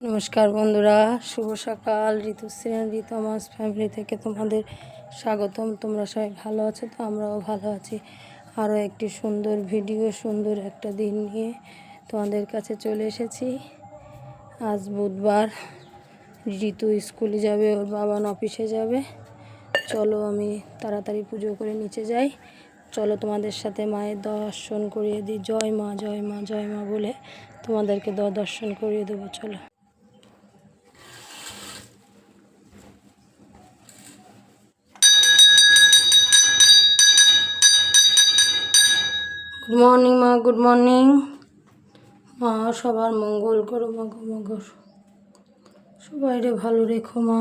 নমস্কার বন্ধুরা, শুভ সকাল। ঋতুশ্রী রিতমাস ফ্যামিলি থেকে তোমাদের স্বাগতম। তোমরা সবাই ভালো আছো তো? আমরাও ভালো আছি। আরও একটি সুন্দর ভিডিও, সুন্দর একটা দিন নিয়ে তোমাদের কাছে চলে এসেছি। আজ বুধবার, ঋতু স্কুলে যাবে, ওর বাবান অফিসে যাবে। চলো আমি তাড়াতাড়ি পুজো করে নিচে যাই। চলো তোমাদের সাথে মায়ের দর্শন করিয়ে দিই। জয় মা, জয় মা, জয় মা বলে তোমাদেরকে দর্শন করিয়ে দেবো। চলো। গুড মর্নিং মা, গুড মর্নিং মা। সবার মঙ্গল করো মা, মঙ্গল সবাইরে ভালো রেখো মা।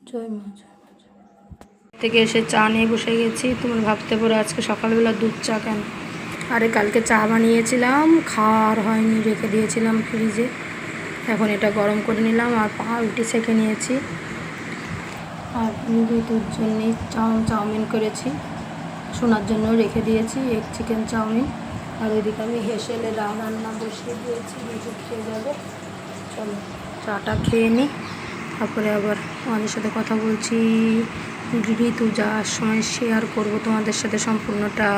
জয় মা, জয় মা। থেকে এসে চা নিয়ে বসে গেছি। তোমরা ভাবতে পারো আজকে সকালবেলা দুধ চা কেন? আরে কালকে চা বানিয়েছিলাম, খাওয়ার হয়নি, রেখে দিয়েছিলাম ফ্রিজে। এখন এটা গরম করে নিলাম আর পাউরুটি সেঁকে নিয়েছি। আর ঋতুর জন্যে চাউমিন করেছি, শোনার জন্য রেখে দিয়েছি এক চিকেন চাউমিন। আর ওইদিকে আমি হেসেলে রান্না বসিয়ে দিয়েছি, ঋতু খেয়ে যাবে। চলো চাটা খেয়ে নিই, তারপরে আবার তোমাদের সাথে কথা বলছি। ঋতু যাওয়ার সময় শেয়ার করব তোমাদের সাথে সম্পূর্ণটা।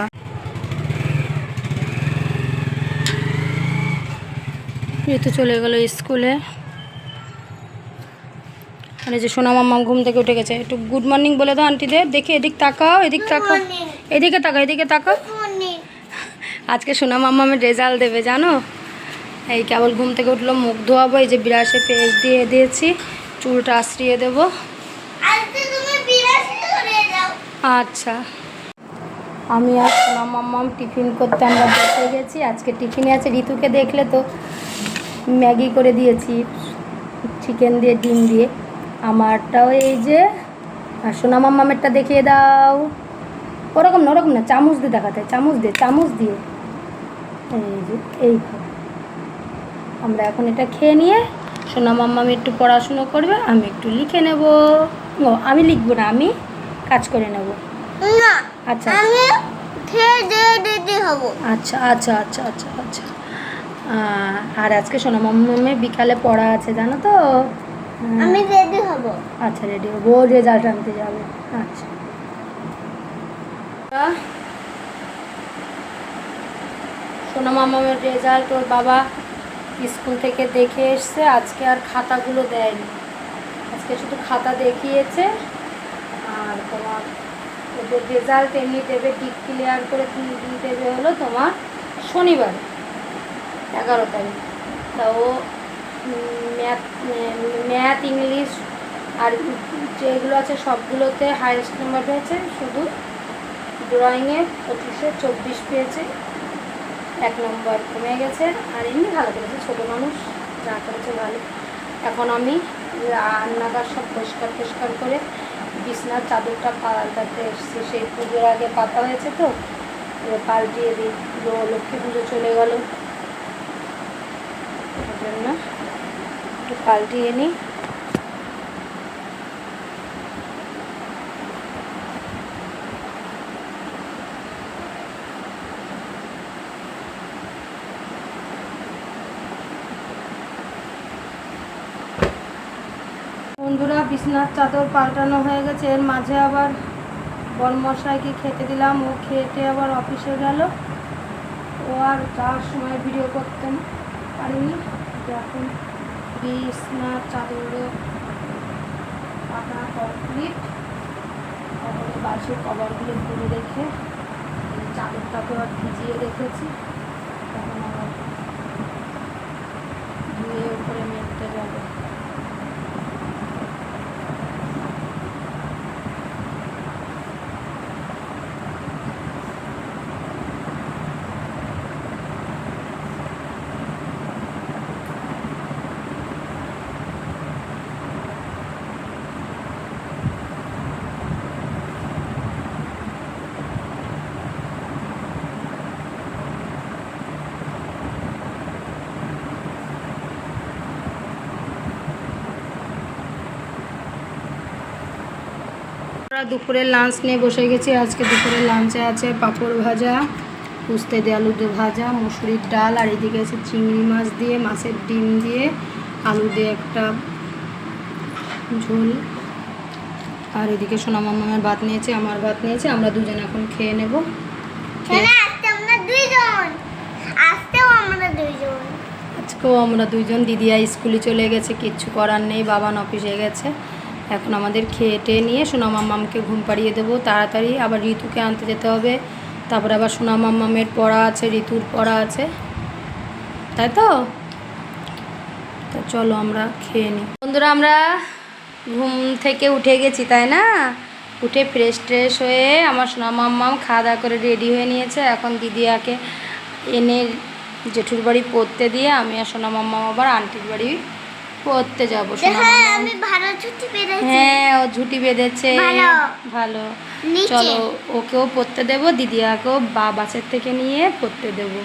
ঋতু চলে গেল স্কুলে। মানে যে সোনা মাম্মা ঘুম থেকে উঠে গেছে। একটু গুড মর্নিং বলে দাও আন্টিদের। দেখে এদিক তাকাও, এদিক তাকাও, এদিকে তাকাও, এদিকে তাকাও। আজকে সোনা মাম্মামের রেজাল্ট দেবে জানো। এই কেবল ঘুম থেকে উঠলো, মুখ ধোয়াবো। এই যে বিরাসে পেস্ট দিয়ে দিয়েছি, চুলটা আশ্রিয়ে দেবো। আচ্ছা, আমি আর সোনা মাম্মাম টিফিন করতে আমরা বসে গেছি। আজকে টিফিনে আছে, ঋতুকে দেখলে তো ম্যাগি করে দিয়েছি চিকেন দিয়ে, ডিম দিয়ে। আমারটাও এই যে, আর সোনা মাম্মামেরটা দেখিয়ে দাও। ওরকম না, ওরকম না, চামচ দিয়ে দেখাতে, চামচ দিয়ে, চামচ দিয়ে। এই যে এইভাবে আমরা এখন এটা খেয়ে নিয়ে সোনা মাম্মাম একটু পড়াশুনো করবে, আমি একটু লিখে নেব। ও আমি লিখবো না, আমি কাজ করে নেব। আচ্ছা আচ্ছা আচ্ছা আচ্ছা আচ্ছা আচ্ছা। আর আজকে সোনা মাম্মামের বিকালে পড়া আছে জানো তো। আমি রেডি হব। আচ্ছা রেডি হবো, ও রেজাল্ট আনতে যাবে। আচ্ছা সোনা মাম্মামের রেজাল্ট ওর বাবা স্কুল থেকে দেখে এসছে। আজকে আর খাতাগুলো দেয়নি, আজকে শুধু খাতা দেখিয়েছে। আর তোমার ওদের রেজাল্ট এমনি দেবে, ডিক্লেয়ার করে দেবে হলো তোমার শনিবার 11 তারিখ। তা ও ম্যাথ, ইংলিশ আর যেগুলো আছে সবগুলোতে হাইয়েস্ট নাম্বার পেয়েছে। শুধু ড্রয়িংয়ে 25-এ 24 পেয়েছে, 1 নম্বর কমে গেছে। আর এমনি ভালো করেছে, ছোটো মানুষ যা করেছে ভালো। এখন আমি রান্নাঘর সব পরিষ্কার করে বিছনার চাদরটা পাল্টাতে এসেছি। সেই পুজোর আগে পাতা হয়েছে তো, পাল্টিয়ে দিই। লক্ষ্মী পুজো চলে গেল, ওই জন্য একটু পাল্টিয়ে নিই। বন্ধুরা, বিছনার চাদর পাল্টানো হয়ে গেছে। এর মাঝে আবার বরমশাইকে খেতে দিলাম, ও খেতে আবার অফিসে গেল। ও আর যাওয়ার সময় ভিডিও করতে পারিনি। এখন বিছনার চাদরও পাতা কমপ্লিট। তারপরে বাসের কভারগুলো ধুয়ে রেখে চাদরটাকে আবার ভিজিয়ে রেখেছি। এখন আবার ধুয়ে উপরে মেলতে যাবে। আমরা দুপুরের লাঞ্চ নিয়ে বসে গেছি। আজকে দুপুরের লাঞ্চে আছে পাঁপড় ভাজা, উস্তে দিয়ে আলু দিয়ে ভাজা, মুসুরির ডাল, আর এদিকে আছে চিংড়ি মাছ দিয়ে, মাছের ডিম দিয়ে, আলু দিয়ে একটা ঝোল। আর এদিকে সোনা মামার ভাত নিয়েছে, আমার ভাত নিয়েছে। আমরা দুজন এখন খেয়ে নেব। আজকেও আমরা দুইজন। দিদিয়া স্কুলে চলে গেছে, কিচ্ছু করার নেই, বাবান অফিসে গেছে। এখন আমাদের খেয়ে টেয়ে নিয়ে সোনা মাম্মামকে ঘুম পাড়িয়ে দেবো তাড়াতাড়ি। আবার ঋতুকে আনতে যেতে হবে, তারপরে আবার সোনা মাম্মামের পড়া আছে, ঋতুর পড়া আছে, তাই তো। তো চলো আমরা খেয়ে নিই। বন্ধুরা আমরা ঘুম থেকে উঠে গেছি, তাই না? উঠে ফ্রেশ ট্রেশ হয়ে আমার সোনা মাম্মাম খাওয়া দাওয়া করে রেডি হয়ে নিয়েছে। এখন দিদিয়াকে এনে জেঠুর বাড়ি পড়তে দিয়ে আমি আর সোনা মাম্মাম আবার আন্টির বাড়ি পড়তে যাবো। হ্যাঁ, ও ঝুটি বেঁধেছে, ভালো। চলো ওকেও পড়তে দেবো, দিদিয়াকেও বাসের থেকে নিয়ে পড়তে দেবো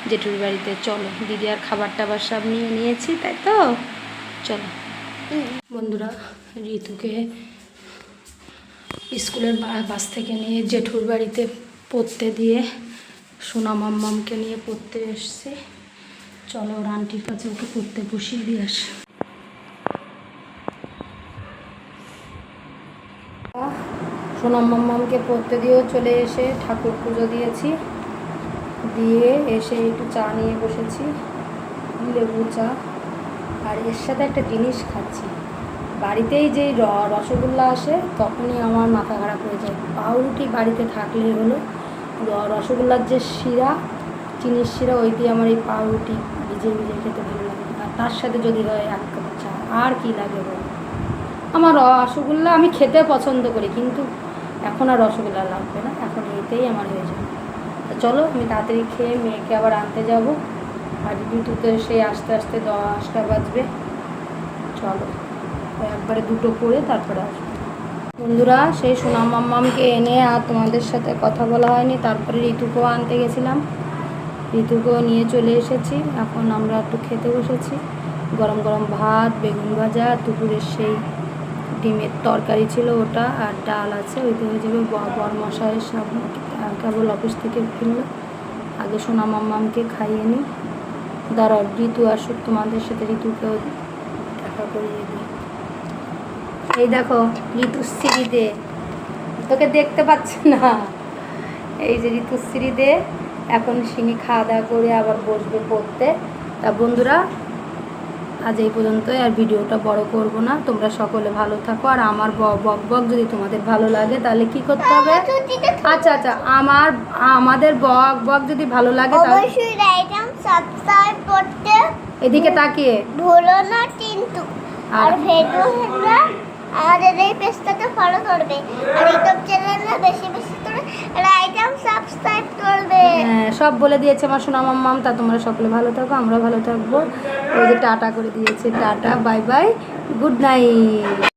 জেঠুর বাড়িতে। চলো, দিদিয়ার খাবার টাবার সব নিয়ে নিয়েছি, তাই তো। চলো বন্ধুরা, ঋতুকে স্কুলের বাস থেকে নিয়ে জেঠুর বাড়িতে পড়তে দিয়ে সোনা মাম্মামকে নিয়ে পড়তে এসছি। চলো ওর আন্টির কাছে ওকে পড়তে বসিয়ে দিয়ে আসি। সোনা মাম্মামকে পড়তে দিয়েও চলে এসে ঠাকুর পুজো দিয়েছি, দিয়ে এসে একটু চা নিয়ে বসেছি, লেবু চা। আর এর সাথে একটা জিনিস খাচ্ছি, বাড়িতেই যেই রসগোল্লা আসে তখনই আমার মাথা খারাপ হয়ে যায়। পাউরুটি বাড়িতে থাকলেই হলো, রসগোল্লার যে শিরা, চিনির শিরা, ওই দিয়ে আমার এই পাউরুটি ভিজে ভিজে খেতে ভালো লাগে। আর তার সাথে যদি হয় এক কাপ চা, আর কি লাগে বল। আমার রসগোল্লা আমি খেতে পছন্দ করি, কিন্তু এখন আর রসগোল্লা লাগবে না, এখন এতেই আমার হয়ে যাবে। তো চলো আমি তাড়াতাড়ি খেয়ে মেয়েকে আবার আনতে যাব। আর দুটোতে সেই আস্তে আস্তে 10টা বাজবে। চলো একবারে দুটো করে তারপরে আসবো। বন্ধুরা, সেই সোনা মাম্মামকে এনে আর তোমাদের সাথে কথা বলা হয়নি। তারপরে ঋতুকেও আনতে গেছিলাম, ঋতুকেও নিয়ে চলে এসেছি। এখন আমরা একটু খেতে বসেছি। গরম গরম ভাত, বেগুন ভাজা, দুপুরের সেই ডিমের তরকারি ছিল ওটা, আর ডাল আছে, ওইতে হয়ে যাবে। বরমশাইয়ের সব কেবল অফিস থেকে ফিরল। আগে সোনা মাম্মামকে খাইয়ে নিই। দাঁড়াও, ঋতু আসুক, তোমাদের সাথে ঋতুকেও দেখা করিয়ে দিই। এই দেখো ঋতুশ্রী দে, তোকে দেখতে পাচ্ছি না। এই যে ঋতুশ্রী দে, এখন সিনি খাওয়া দাওয়া করে আবার বসবে পড়তে। তা বন্ধুরা, আজ এই পর্যন্তই, আর ভিডিওটা বড় করব না। তোমরা সকলে ভালো থাকো। আর আমার বক বক যদি তোমাদের ভালো লাগে তাহলে কি করতে হবে? আচ্ছা, আমাদের বক বক যদি ভালো লাগে তাহলে সাবস্ক্রাইব করতে, এদিকে তাকিয়ে ভুলো না কিন্তু। আর ভিডিওটা আমাদের এই পেজটাকে ফলো করবে, আর ইউটিউব চ্যানেলে বেশি বেশি করে লাইক আর সাবস্ক্রাইব করবে। হ্যাঁ, সব বলে দিয়েছে আমার সোনা মাম্মাম। তা তোমরা সকলে ভালো থাকো, আমরা ভালো থাকবো। ওই যে টাটা করে দিয়েছে, tata, bye bye, good night.